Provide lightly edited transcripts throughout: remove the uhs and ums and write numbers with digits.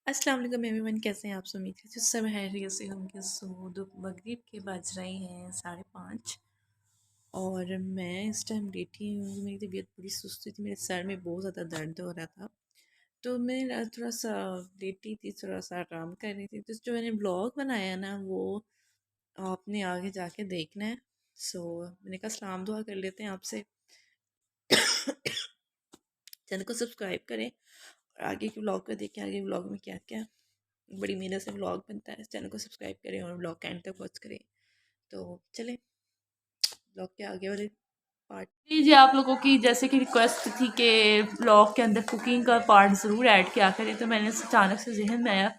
अस्सलाम वालेकुम एवरीवन, कैसे हैं आप सब? उम्मीद है सब खैरियत से होंगे। मगरिब के बज रहे हैं 5:30 और मैं इस टाइम लेटी हूँ। मेरी तबीयत बड़ी सुस्ती थी, मेरे सर में बहुत ज़्यादा दर्द हो रहा था, तो मैं थोड़ा सा लेटी थी, थोड़ा सा आराम कर रही थी। तो जो मैंने ब्लॉग बनाया ना, वो आपने आगे जाके देखना है। मैंने कहा सलाम दुआ कर लेते हैं आपसे। चैनल को सब्सक्राइब करें और आगे के ब्लॉग को देखें, आगे ब्लॉग में क्या क्या बड़ी मेहनत से व्लॉग बनता है। चैनल को सब्सक्राइब करें और व्लॉग का एंड तक वॉच करें। तो चलें व्लॉग के आगे वाले पार्ट। जी आप लोगों की जैसे कि रिक्वेस्ट थी कि ब्लॉग के अंदर कुकिंग का पार्ट ज़रूर ऐड किया करें, तो मैंने अचानक से जहन में आया।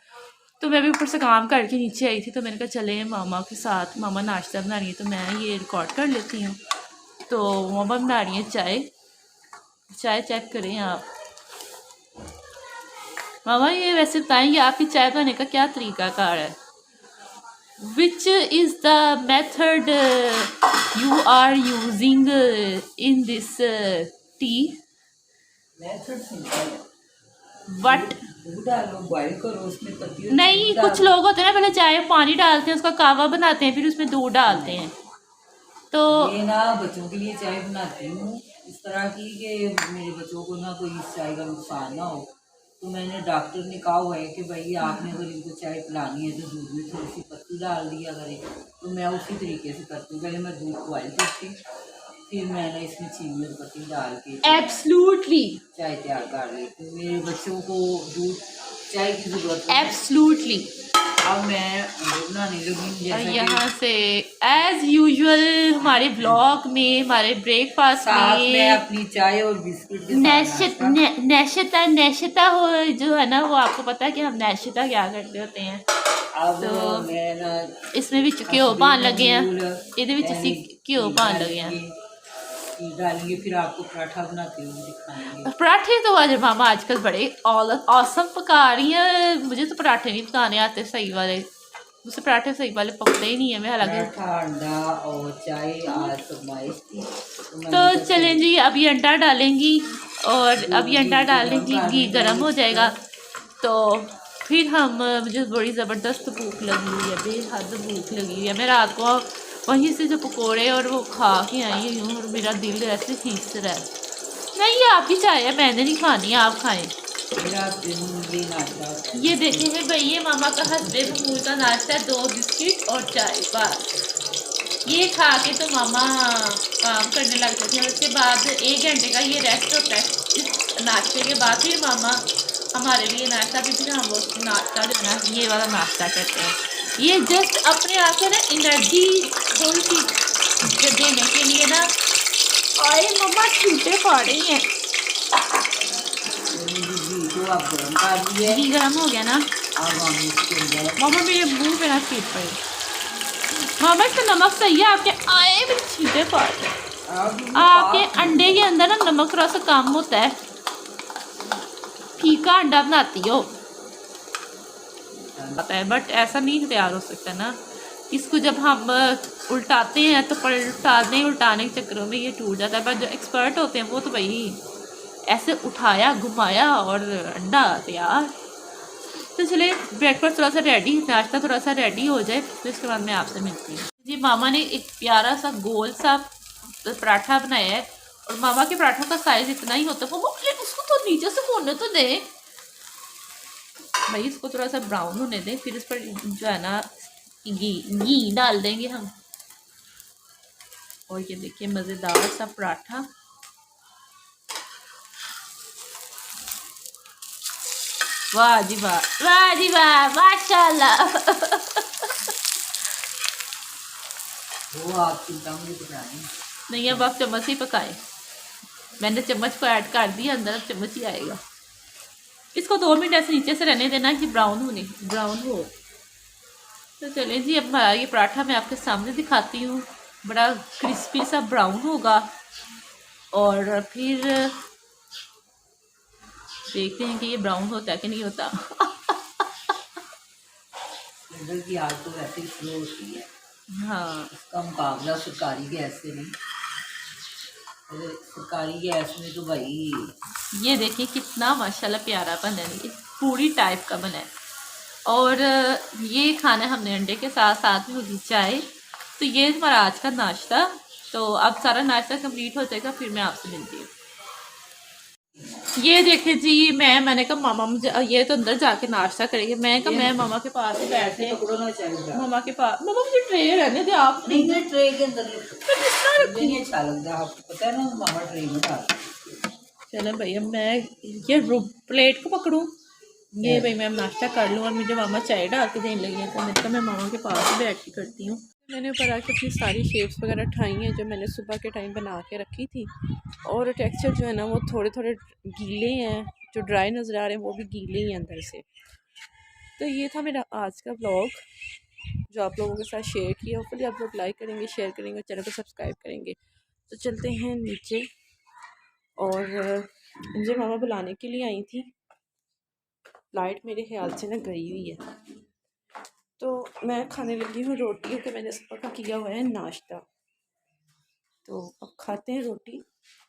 तो मैं भी ऊपर से काम करके नीचे आई थी, तो मैंने कहा चले मामा के साथ, मामा नाश्ता बना रही है तो मैं ये रिकॉर्ड कर लेती हूँ। तो मामा बना रही है चाय। चाय चेक करें आप मामा। ये वैसे बताएं आपकी चाय बनाने का क्या तरीकाकार है? Which is the method you are using in this tea? Method simple है। What? दूध डालो, बॉईल करो, उसमें पत्ती और नहीं, चीनी कुछ डालो। लोग होते हैं ना, पहले चाय में पानी डालते हैं, उसका कावा बनाते हैं, फिर उसमें दूध डालते हैं। तो ये ना बच्चों के लिए चाय बनाती हूँ इस तरह की कि मेरे बच्चों को ना कोई इस चाय का नुकसान ना हो। तो मैंने डॉक्टर ने कहा हुआ है कि भाई आपने अगर इनको चाय पिलानी है तो दूध में थोड़ी सी पत्ती डाल दिया करें। तो मैं उसी तरीके से करती हूँ। पहले मैं दूध बॉईल करती हूँ, फिर मैंने इसमें चीनी और पत्ती डाल के एब्सोल्युटली चाय तैयार कर लेती हूँ। मेरे बच्चों को दूध चाय की ज़रूरत है। एब्सोल्युटली। अब मैं बनाने लगी जैसा यहाँ से एज यूजुअल हमारे ब्लॉग में, हमारे ब्रेकफास्ट साथ में में अपनी चाय और बिस्कुट के साथ नाश्ता। नैशिता हो जो है ना, वो आपको पता है कि हम नैशिता क्या करते होते हैं। अब तो मैं ना इसमें भी घ्यो पान लगे हैं, ਇਹਦੇ ਵਿੱਚ ਅਸੀਂ घ्यो पान लगे हैं। डालेंगे, फिर आपको पराठा बनाते हुए दिखाएंगे। पराठे तो आज मामा आजकल बड़े औसम पका रही हैं। मुझे तो पराठे नहीं पकाने आते सही वाले, मुझसे पराठे सही वाले पकते ही नहीं है। मैं हालांकि पराठा, अंडा और चाय आज फरमाइश थी तो चलें जी, अभी अंडा डालेंगी और अभी अंडा डालने की घी गर्म हो जाएगा तो फिर हम, मुझे बड़ी ज़बरदस्त भूख लगी हुई है, बेहद भूख लगी हुई है। मैं रात को वहीं से जो पकोड़े और वो खा के आई हुई हूँ और मेरा दिल ऐसे खींच रहा है। नहीं, आपकी चाय है, मैंने नहीं खानी, आप खाएं। ये देखें है भाई, ये मामा का हस्बे महमूद का नाश्ता है, 2 बिस्किट और चाय, बस ये खा के तो मामा काम करने लग जाते हैं। उसके बाद 1 घंटे का ये रेस्ट होता है। इस नाश्ते के बाद फिर मामा हमारे लिए नाश्ता, फिर हम वो नाश्ता जो है ना, ये वाला नाश्ता करते हैं। ये जस्ट अपने आप को ना एनर्जी थोड़ी सी देने के लिए ना। आए मम्मा छूटे फाड़े हैं। घी गर्म हो गया ना मामा, मेरे मुंह पे ना छीट पड़े। मामा इसका नमक सही है आपके? आए मेरे छीटे फाड़। आपके अंडे के अंदर ना नमक थोड़ा सा कम होता है, फीका अंडा बनाती हो पता है, बट ऐसा नहीं तैयार हो सकता ना। इसको जब हम उल्टाते हैं तो उल्टाने के चक्करों में ये टूट जाता है। पर जो एक्सपर्ट होते हैं वो तो भाई ऐसे उठाया घुमाया और अंडा तैयार। तो चले ब्रेकफास्ट थोड़ा सा रेडी, नाश्ता थोड़ा सा रेडी हो जाए तो इसके बाद मैं आपसे मिलती हूँ जी। मामा ने एक प्यारा सा गोल सा पराठा बनाया है और मामा के पराठों का साइज इतना ही होता है। वो उसको तो नीचे से होने तो दें भाई, इसको थोड़ा सा ब्राउन होने दें, फिर इस पर जो है ना घी डाल देंगे हम। और ये देखिए मज़ेदार सा पराठा। वाह जी वाह, वाह जी वाह, माशाल्लाह। वो आपकी टांग पकानी नहीं, अब आप चम्मच ही पकाए। मैंने चम्मच को ऐड कर दिया अंदर, अब चम्मच ही आएगा। इसको 2 मिनट ऐसे नीचे से रहने देना कि ब्राउन हो। तो चलें जी, अब हमारा ये पराठा मैं आपके सामने दिखाती हूँ। बड़ा क्रिस्पी सा ब्राउन होगा और फिर देखते हैं कि ये ब्राउन होता है कि नहीं होता। की आग तो वैसे ही स्लो होती है। हाँ, इसका मुकाबला सरकारी गैस से नहीं। सरकारी गैस में तो भाई ये देखिए कितना माशाल्लाह प्यारा बना है, ये पूरी टाइप का बना है। और ये खाना हमने अंडे के साथ, साथ में होगी चाय। तो ये हमारा आज का नाश्ता। तो अब सारा नाश्ता कंप्लीट हो जाएगा, फिर मैं आपसे मिलती हूँ। ये देखे जी, मैंने कहा मामा मुझे ये तो अंदर जाके नाश्ता करेंगे। मैं कहा मैं मामा के पास ही बैठे, पकड़ो ना चाहिए। मामा के पास। मामा मुझे ट्रे रहने दे आप। नहीं मैं ट्रे के अंदर मुझे नहीं अच्छा लगता, आपको पता है ना मामा ट्रे में डाल। चलो भैया मैं ये प्लेट को पकड़ूं। ये भाई मैं नाश्ता कर लूँ और मुझे मामा चाय डाल के देने लगी है। तो मैंने कहा मैं मामा के पास ही बैठ के करती हूँ। मैंने ऊपर आके अपनी सारी शेप्स वगैरह उठाई हैं जो मैंने सुबह के टाइम बना के रखी थी। और टेक्सचर जो है ना वो थोड़े थोड़े गीले हैं, जो ड्राई नज़र आ रहे हैं वो भी गीले ही हैं अंदर से। तो ये था मेरा आज का व्लॉग जो आप लोगों के साथ शेयर किया। होपफुली आप लोग लाइक करेंगे, शेयर करेंगे और चैनल को सब्सक्राइब करेंगे। तो चलते हैं नीचे। और मुझे मामा बुलाने के लिए आई थी। लाइट मेरे ख्याल से ना गई हुई है। तो मैं खाने लगी हूँ रोटी, क्योंकि मैंने सुबह का किया हुआ है नाश्ता। तो अब खाते हैं रोटी,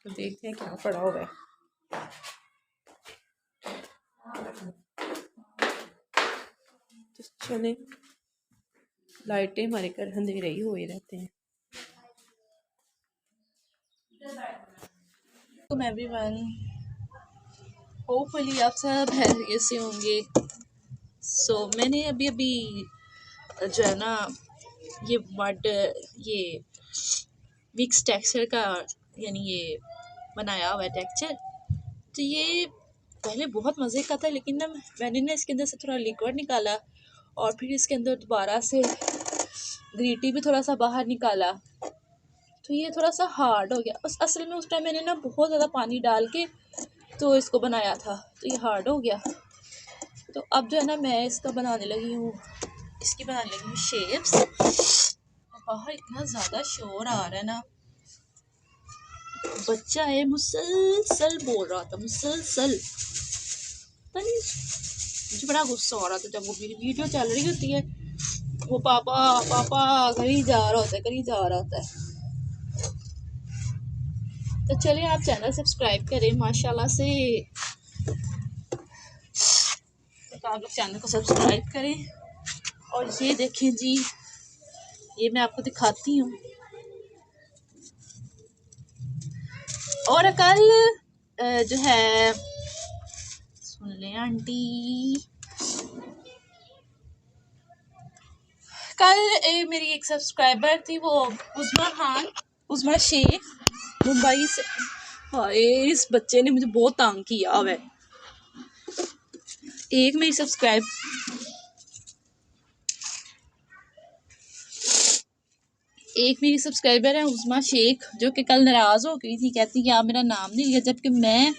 तो देखते हैं क्या पड़ा हुआ है। तो चले, लाइटें हमारे घर अंधेरे ही हुए रहते हैं। तो मैं भी होपफुली आप सब हैरियत से होंगे। सो मैंने अभी जो है ना ये ये मिक्स टेक्सचर का यानी ये बनाया हुआ है टेक्सचर। तो ये पहले बहुत मज़े का था, लेकिन ना मैंने ना इसके अंदर से थोड़ा लिक्विड निकाला और फिर इसके अंदर दोबारा से ग्रीटी भी थोड़ा सा बाहर निकाला, तो ये थोड़ा सा हार्ड हो गया। असल में उस टाइम मैंने ना बहुत ज़्यादा पानी डाल के तो इसको बनाया था, तो ये हार्ड हो गया। तो अब जो है ना मैं इसका बनाने लगी हूँ, इसकी बनाने लगी हूँ शेप्स। बाहर इतना ज़्यादा शोर आ रहा है ना, बच्चा है मुसलसल बोल रहा था, मुसलसल। पता नहीं मुझे बड़ा गुस्सा आ रहा था जब वो मेरी वीडियो चल रही होती है, वो पापा पापा कहीं जा रहा होता है, कहीं जा रहा होता है। तो चलिए आप चैनल सब्सक्राइब करें माशाल्लाह से, तो आप लोग चैनल को सब्सक्राइब करें। और ये देखें जी, ये मैं आपको दिखाती हूँ। और कल जो है, सुन लें आंटी, कल मेरी एक सब्सक्राइबर थी, वो उज़मा शेख मुंबई से। हाय इस बच्चे ने मुझे बहुत तंग किया हुआ है। एक मेरी सब्सक्राइबर है उज़मा शेख, जो कि कल नाराज़ हो गई थी, कहती कि आप मेरा नाम नहीं लिया, जबकि मैं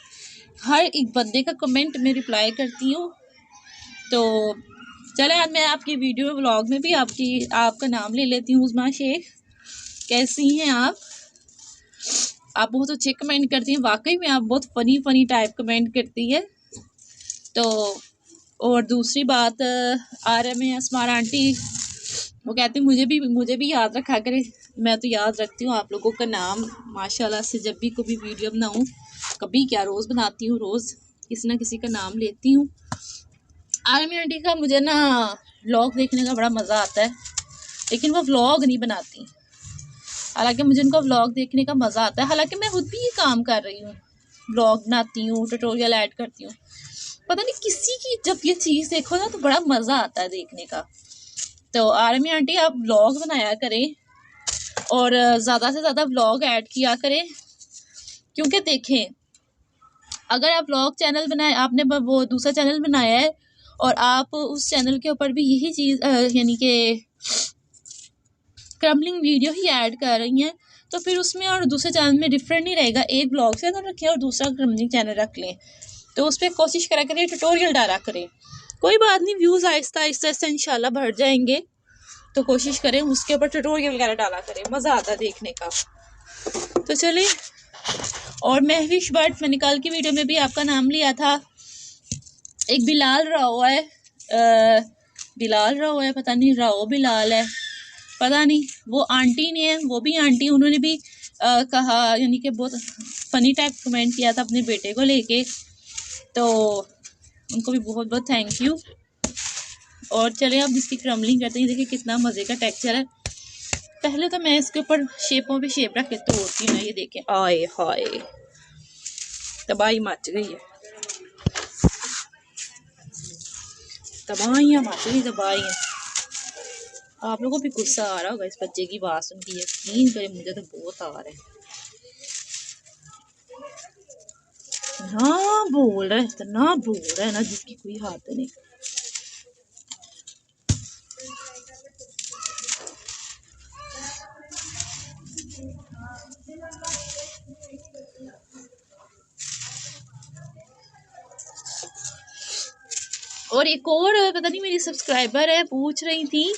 हर एक बंदे का कमेंट में रिप्लाई करती हूँ। तो चले आज मैं आपकी वीडियो व्लॉग में भी आपका नाम ले लेती हूँ। उज़मा शेख, कैसी हैं आप बहुत अच्छे कमेंट करती हैं, वाकई में आप बहुत फ़नी टाइप कमेंट करती है। तो और दूसरी बात, RM अस्मार आंटी, वो कहती मुझे भी याद रखा करे। मैं तो याद रखती हूँ आप लोगों का नाम माशाल्लाह से, जब भी कोई वीडियो बनाऊँ, कभी क्या रोज़ बनाती हूँ, रोज़ किसी ना किसी का नाम लेती हूँ। RM आंटी का मुझे ना व्लॉग देखने का बड़ा मज़ा आता है, लेकिन वो व्लॉग नहीं बनाती। हालांकि मुझे उनका व्लॉग देखने का मज़ा आता है, हालांकि मैं खुद भी ये काम कर रही हूँ, व्लॉग बनाती हूँ, ट्यूटोरियल ऐड करती हूँ। पता नहीं किसी की जब ये चीज़ देखो ना तो बड़ा मज़ा आता है देखने का। तो RM आंटी आप व्लॉग बनाया करें और ज़्यादा से ज़्यादा व्लॉग ऐड किया करें, क्योंकि देखें अगर आप व्लॉग चैनल बनाए, आपने वो दूसरा चैनल बनाया है और आप उस चैनल के ऊपर भी यही चीज़ यानी कि क्रम्बलिंग वीडियो ही ऐड कर रही हैं, तो फिर उसमें और दूसरे चैनल में डिफरेंट नहीं रहेगा। एक ब्लॉग चैनल रखें और दूसरा क्रम्बलिंग चैनल रख लें, तो उस पर कोशिश करा करें ट्यूटोरियल डाला करें। कोई बात नहीं, व्यूज़ आहिस्ता आहिस्ता इंशाल्लाह बढ़ जाएंगे, तो कोशिश करें उसके ऊपर ट्यूटोरियल वगैरह डाला करें, मज़ा आता है देखने का। तो चलिए, और महविश भट्ट, मैंने कल की वीडियो में भी आपका नाम लिया था। एक बिलाल राव है, पता नहीं राव बिलाल है, पता नहीं, वो आंटी ने है, वो भी आंटी, उन्होंने भी कहा, यानी कि बहुत फ़नी टाइप कमेंट किया था अपने बेटे को लेके, तो उनको भी बहुत बहुत थैंक यू। और चले अब इसकी क्रम्बलिंग करते हैं। देखिए कितना मज़े का टेक्सचर है। पहले तो मैं इसके ऊपर शेपों पे शेप रख के तोड़ती हूँ ना, ये देखें, आए हाय तबाही मच गई है, तबाहियाँ मच गई, तबाहियाँ। आप लोगों को भी गुस्सा आ रहा होगा इस बच्चे की बात सुन के, यकीन करें मुझे तो बहुत आ रहा है। ना बोल रहा है, इतना बोल रहा है ना जिसकी कोई हाथ नहीं। और एक और पता नहीं मेरी सब्सक्राइबर है, पूछ रही थी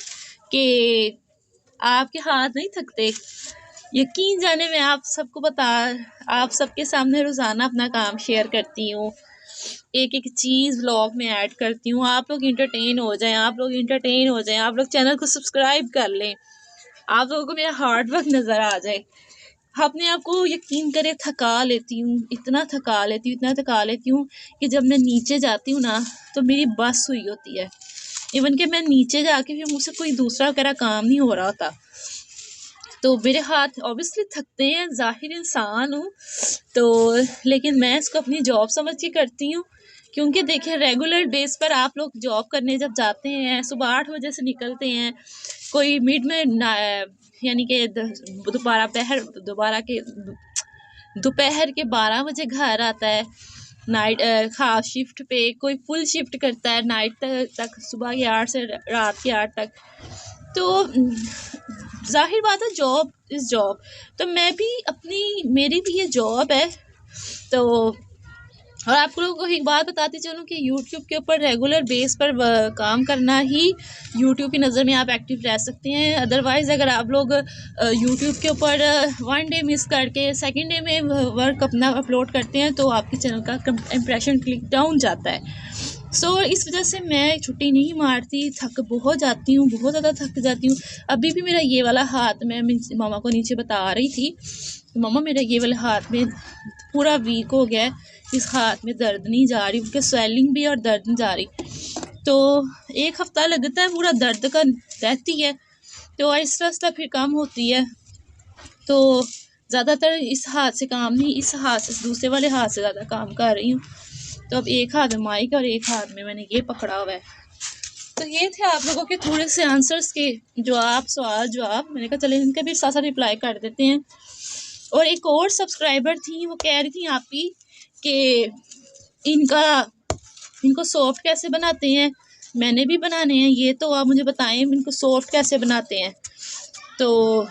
कि आपके हाथ नहीं थकते। यकीन जाने मैं आप सबके सामने रोज़ाना अपना काम शेयर करती हूँ, एक एक चीज़ व्लॉग में ऐड करती हूँ। आप लोग इंटरटेन हो जाएं, आप लोग चैनल को सब्सक्राइब कर लें, आप लोगों को मेरा हार्ड वर्क नज़र आ जाए। अपने आप को यकीन करें थका लेती हूँ, इतना थका लेती हूँ कि जब मैं नीचे जाती हूँ ना तो मेरी बस हुई होती है। इवन कि मैं नीचे जाके फिर मुझसे कोई दूसरा वगैरह काम नहीं हो रहा होता, तो मेरे हाथ ऑब्वियसली थकते हैं, ज़ाहिर इंसान हूँ तो, लेकिन मैं इसको अपनी जॉब समझ के करती हूँ। क्योंकि देखिए रेगुलर बेस पर आप लोग जॉब करने जब जाते हैं, सुबह 8 बजे से निकलते हैं, कोई मिड में यानी कि दोपहर के 12 बजे घर आता है, नाइट हाफ शिफ्ट पे, कोई फुल शिफ्ट करता है नाइट तक, सुबह के 8 से रात के 8 तक। तो जाहिर बात है जॉब इज़ जॉब, तो मेरी भी ये जॉब है। तो और आप लोगों को एक बात बताती चलूँ कि यूट्यूब के ऊपर रेगुलर बेस पर काम करना ही यूट्यूब की नज़र में आप एक्टिव रह सकते हैं। अदरवाइज़ अगर आप लोग यूट्यूब के ऊपर 1 डे मिस करके सेकंड डे में वर्क अपना अपलोड करते हैं तो आपके चैनल का इम्प्रेशन क्लिक डाउन जाता है। इस वजह से मैं छुट्टी नहीं मारती, बहुत ज़्यादा थक जाती हूँ। अभी भी मेरा ये वाला हाथ, मैं मामा को नीचे बता रही थी, मामा मेरा ये वाला हाथ में पूरा वीक हो गया है, इस हाथ में दर्द नहीं जा रही, उनके स्वेलिंग भी और दर्द नहीं जा रही। तो 1 हफ़्ता लगता है पूरा दर्द का रहती है, तो आहिस्ता फिर कम होती है। तो ज़्यादातर इस हाथ से काम नहीं, इस हाथ से दूसरे वाले हाथ से ज़्यादा काम कर रही हूँ। तो अब एक हाथ में माइक और एक हाथ में मैंने ये पकड़ा हुआ है। तो ये थे आप लोगों के थोड़े से आंसर्स के सवाल जवाब। मैंने कहा चले इनका भी साथ साथ रिप्लाई कर देते हैं। और एक और सब्सक्राइबर थी, वो कह रही थी आप ही कि इनको सॉफ्ट कैसे बनाते हैं, मैंने भी बनाने हैं, ये तो आप मुझे बताएं इनको सॉफ्ट कैसे बनाते हैं। तो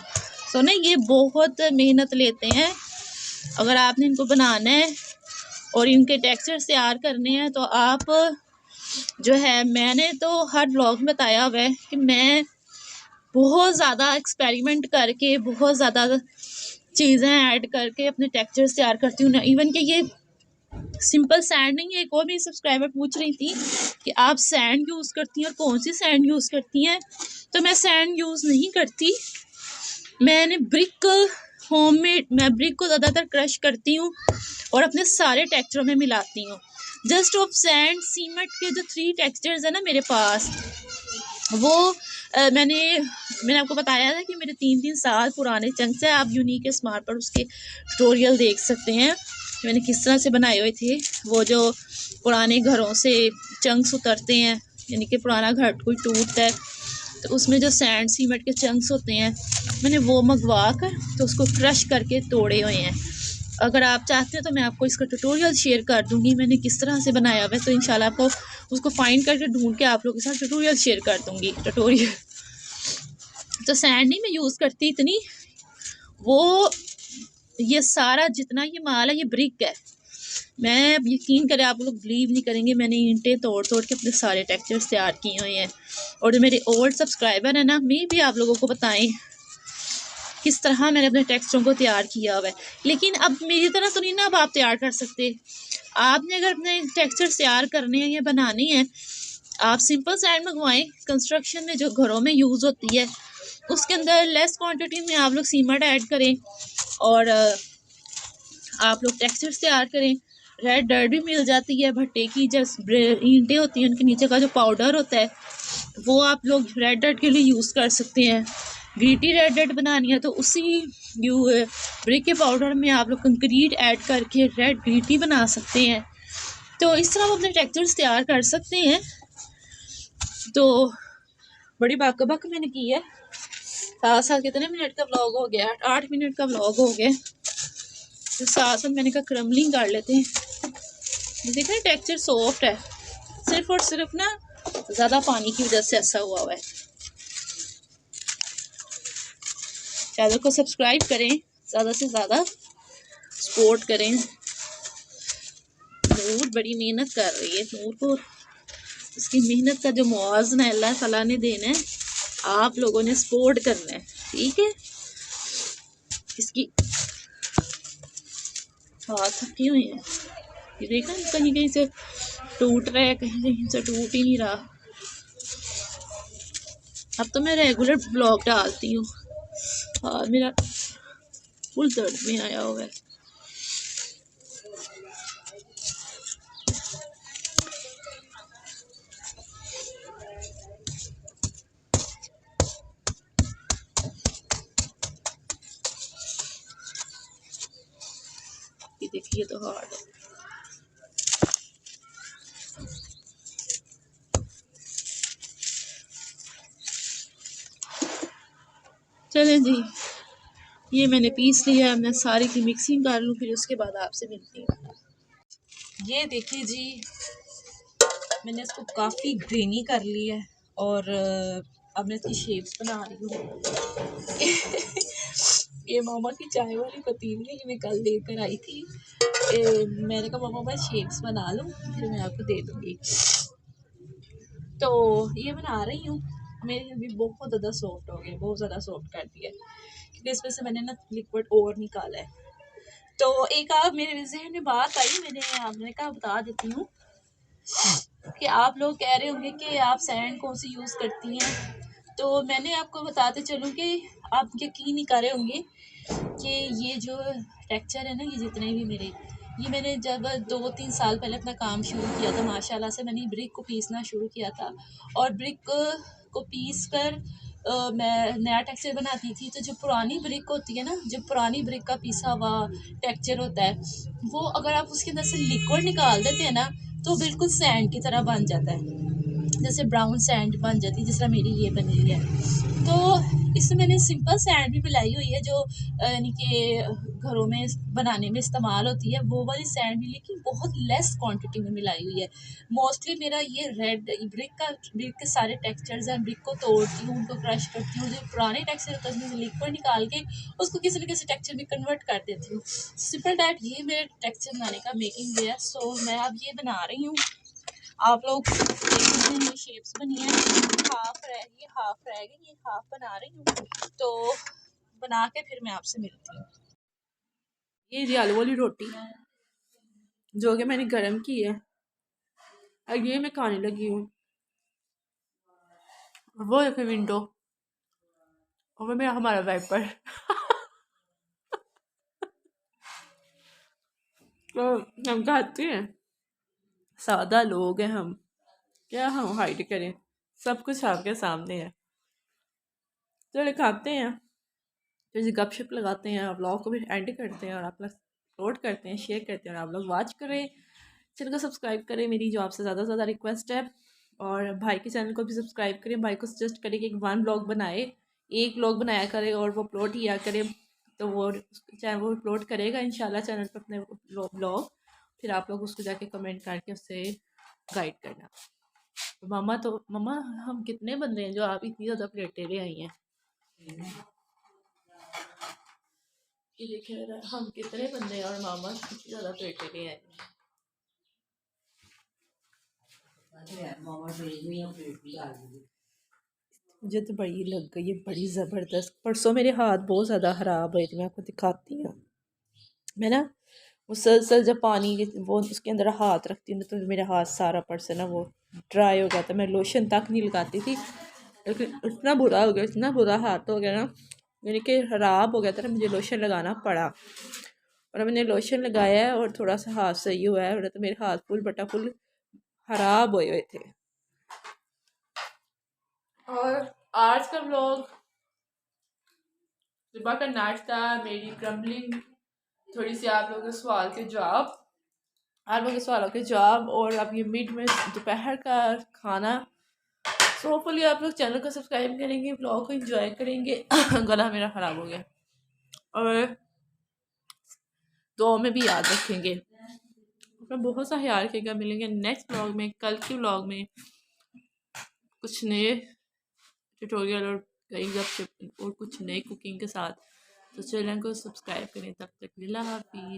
ना ये बहुत मेहनत लेते हैं। अगर आपने इनको बनाना है और इनके टेक्सचर तैयार करने हैं तो आप जो है, मैंने तो हर ब्लॉग में बताया हुआ है कि मैं बहुत ज़्यादा एक्सपेरिमेंट करके, बहुत ज़्यादा चीज़ें ऐड करके अपने टेक्सचर्स तैयार करती हूँ ना। इवन कि ये सिंपल सैंड नहीं है। एक और मेरी सब्सक्राइबर पूछ रही थी कि आप सैंड यूज़ करती हैं और कौन सी सैंड यूज़ करती हैं। तो मैं सैंड यूज़ नहीं करती, मैंने मैं ब्रिक को ज़्यादातर क्रश करती हूँ और अपने सारे टेक्सचरों में मिलाती हूँ। जस्ट ऑफ सैंड सीमेंट के जो 3 टेक्सचर्स है ना मेरे पास, वो मैंने आपको बताया था कि मेरे 3 साल पुराने चंक्स हैं। आप यूनिक स्मार्ट पर उसके ट्यूटोरियल देख सकते हैं मैंने किस तरह से बनाए हुए थे। वो जो पुराने घरों से चंक्स उतरते हैं, यानी कि पुराना घर कोई टूटता है तो उसमें जो सैंड सीमेंट के चंक्स होते हैं, मैंने वो मंगवा कर तो उसको क्रश करके तोड़े हुए हैं। अगर आप चाहते हैं तो मैं आपको इसका ट्यूटोरियल शेयर कर दूंगी मैंने किस तरह से बनाया हुआ है। तो इंशाल्लाह आपको उसको फाइंड करके ढूंढ के आप लोगों के साथ ट्यूटोरियल शेयर कर दूंगी। तो सैंड नहीं मैं यूज़ करती इतनी, वो ये सारा जितना ये माल है ये ब्रिक है। मैं यकीन करें, आप लोग बिलीव नहीं करेंगे, मैंने ईंटें तोड़ के अपने सारे टेक्सचर्स तैयार किए हुए हैं। और जो मेरे ओल्ड सब्सक्राइबर है ना, मैं भी आप लोगों को बताएं किस तरह मैंने अपने टेक्सचरों को तैयार किया हुआ है। लेकिन अब मेरी तरह तो नहीं ना अब आप तैयार कर सकते। आपने अगर अपने टेक्सचर्स तैयार करने हैं या बनाने हैं, आप सिंपल सैंड मंगवाएं। कंस्ट्रक्शन में जो घरों में यूज़ होती है उसके अंदर लेस क्वांटिटी में आप लोग सीमेंट ऐड करें और आप लोग टेक्सचर्स तैयार करें। रेड डर्ट भी मिल जाती है, भट्टे की जो ईंटें होती हैं उनके नीचे का जो पाउडर होता है वो आप लोग रेड डर्ट के लिए यूज़ कर सकते हैं। ग्रीटी रेड डर्ट बनानी है तो उसी ब्रिक के पाउडर में आप लोग कंक्रीट ऐड करके रेड ग्रीटी बना सकते हैं। तो इस तरह आप अपने टेक्सचर्स तैयार कर सकते हैं। तो बड़ी बाक मैंने की है। साथ कितने मिनट का व्लॉग हो गया, 8 मिनट का व्लॉग हो गया। तो साथ मैंने कहा क्रम्बलिंग कर लेते हैं। ये देख रहे हैं टेक्सचर सॉफ्ट है, सिर्फ और सिर्फ ना ज़्यादा पानी की वजह से ऐसा हुआ है। चैनल को सब्सक्राइब करें, ज़्यादा से ज़्यादा सपोर्ट करें। नूर बड़ी मेहनत कर रही है, नूर को उसकी मेहनत का जो मुआवजा है अल्लाह ताला ने देना है, आप लोगों ने सपोर्ट करना है, ठीक है। इसकी हाथ थकी हुई है, ये देखा कहीं कहीं से टूट रहा है, कहीं कहीं से टूट ही नहीं रहा। अब तो मैं रेगुलर ब्लॉग डालती हूँ। और मेरा फुल दर्द में आया हुआ है। ये देखिए तो हार्ड है। चलें जी, ये मैंने पीस लिया है, मैं सारी की मिक्सिंग कर लूँ, फिर उसके बाद आपसे मिलती हूँ। ये देखिए जी, मैंने इसको काफ़ी ग्रेनी कर ली है और अब मैं इसकी शेप्स बना रही हूँ। ये मामा की चाय वाली पतीली है, ये मैं कल लेकर आई थी। मैंने कहा मामा मैं शेप्स बना लूँ फिर मैं आपको दे दूँगी। तो ये बना रही हूँ। मेरे अभी बहुत ज़्यादा सॉफ्ट हो गए, बहुत ज़्यादा सॉफ्ट कर दिया क्योंकि इसमें से मैंने ना लिक्विड और निकाला है। तो एक आप मेरे जहन में बात आई, आपने कहा बता देती हूँ कि आप लोग कह रहे होंगे कि आप सैंड कौन सी यूज़ करती हैं। तो मैंने आपको बताते चलूँ कि आप यकीन नहीं कर रहे होंगे कि ये जो टेक्सचर है ना, ये जितने भी मेरे, ये मैंने जब 2-3 साल पहले अपना काम शुरू किया था माशाल्लाह से, मैंने ब्रिक को पीसना शुरू किया था और ब्रिक को पीस कर मैं नया टेक्सचर बनाती थी। तो जो पुरानी ब्रिक होती है ना, जो पुरानी ब्रिक का पीसा हुआ टेक्सचर होता है, वो अगर आप उसके अंदर से लिक्विड निकाल देते हैं ना तो बिल्कुल सैंड की तरह बन जाता है, जैसे ब्राउन सैंड बन जाती है, जिस तरह मेरी ये बनी हुई है। तो इसमें मैंने सिंपल सैंड भी मिलाई हुई है जो यानी कि घरों में बनाने में इस्तेमाल होती है, वो वाली सैंड भी, लेकिन बहुत लेस क्वांटिटी में मिलाई हुई है। मोस्टली मेरा ये रेड ब्रिक के सारे टेक्सचर्स हैं, ब्रिक को तोड़ती हूँ, उनको क्रश करती हूँ, जो पुराने टेक्सचर होता है उसमें से लिक्विड निकाल के उसको किसी न किसी टेक्सचर में कन्वर्ट कर देती हूँ। सिंपल डैट ये मेरे टेक्सचर बनाने का मेकिंग वे है। सो मैं अब ये बना रही हूँ, आप लोग ये शेप्स बनी है, हाफ रह गई, ये हाफ बना रही हूँ। तो बना के फिर मैं आपसे मिलती हूँ। ये जी आलू वाली रोटी जो कि मैंने गर्म की है, और ये मैं खाने लगी हूँ। वो है फिर विंडो और मेरा हमारा वाइपर। तो हम खाते हैं, सादा लोग हैं हम, क्या हम हाइड करें, सब कुछ आपके सामने है। चले खाते हैं, फिर गपशप लगाते हैं, व्लॉग को भी एंड करते हैं और आप लोग अपलोड करते हैं, शेयर करते हैं और आप लोग वॉच करें, चैनल को सब्सक्राइब करें, मेरी जो आपसे ज़्यादा से ज़्यादा रिक्वेस्ट है। और भाई के चैनल को भी सब्सक्राइब करें, भाई को सजेस्ट करें कि 1 व्लॉग बनाए, एक व्लॉग बनाया करे और वो अपलोड किया करे, तो वो चैनल वो अपलोड करेगा इंशाल्लाह चैनल पर अपने व्लॉग, फिर आप लोग उसको जाके कमेंट करके उससे गाइड करना। तो मम्मा हम कितने बंदे हैं जो आप इतनी ज़्यादा प्लेटें ले आई हैं, ये देखिए हम कितने बंदे हैं और मामा कितनी ज़्यादा प्लेटें ले आए हैं। मुझे तो बड़ी लग गई है, बड़ी ज़बरदस्त। परसों मेरे हाथ बहुत ज़्यादा ख़राब हुए थे, मैं आपको दिखाती हूँ। मैं ना वो सलसल जब पानी वो उसके अंदर हाथ रखती हूँ तो मेरा हाथ सारा परसे ना वो ड्राई हो गया था, मैं लोशन तक नहीं लगाती थी, लेकिन इतना बुरा हो गया, इतना बुरा हाथ हो गया ना, यानी कि ख़राब हो गया था ना, मुझे लोशन लगाना पड़ा। और अब मैंने लोशन लगाया है और थोड़ा सा हाथ सही हुआ है, वरना तो मेरे हाथ फुल बटा फुल ख़राब हुए हुए थे। और आज का व्लॉग सुबह का नाश्ता, मेरी क्रम्बलिंग, थोड़ी सी आप लोगों के सवाल के जवाब, आप लोगों के सवालों के जवाब, और अब ये मिड में दोपहर का खाना। सो होपफुली आप लोग चैनल को सब्सक्राइब करेंगे, व्लॉग को एंजॉय करेंगे। गला मेरा ख़राब हो गया। और दुआ में भी याद रखेंगे, अपना बहुत सा ख्याल रखिएगा। मिलेंगे नेक्स्ट व्लॉग में, कल के व्लॉग में कुछ नए ट्यूटोरियल और कई गपशप और कुछ नए कुकिंग के साथ। तो चैनल को सब्सक्राइब करें। तब तक अल्लाह हाफिज़।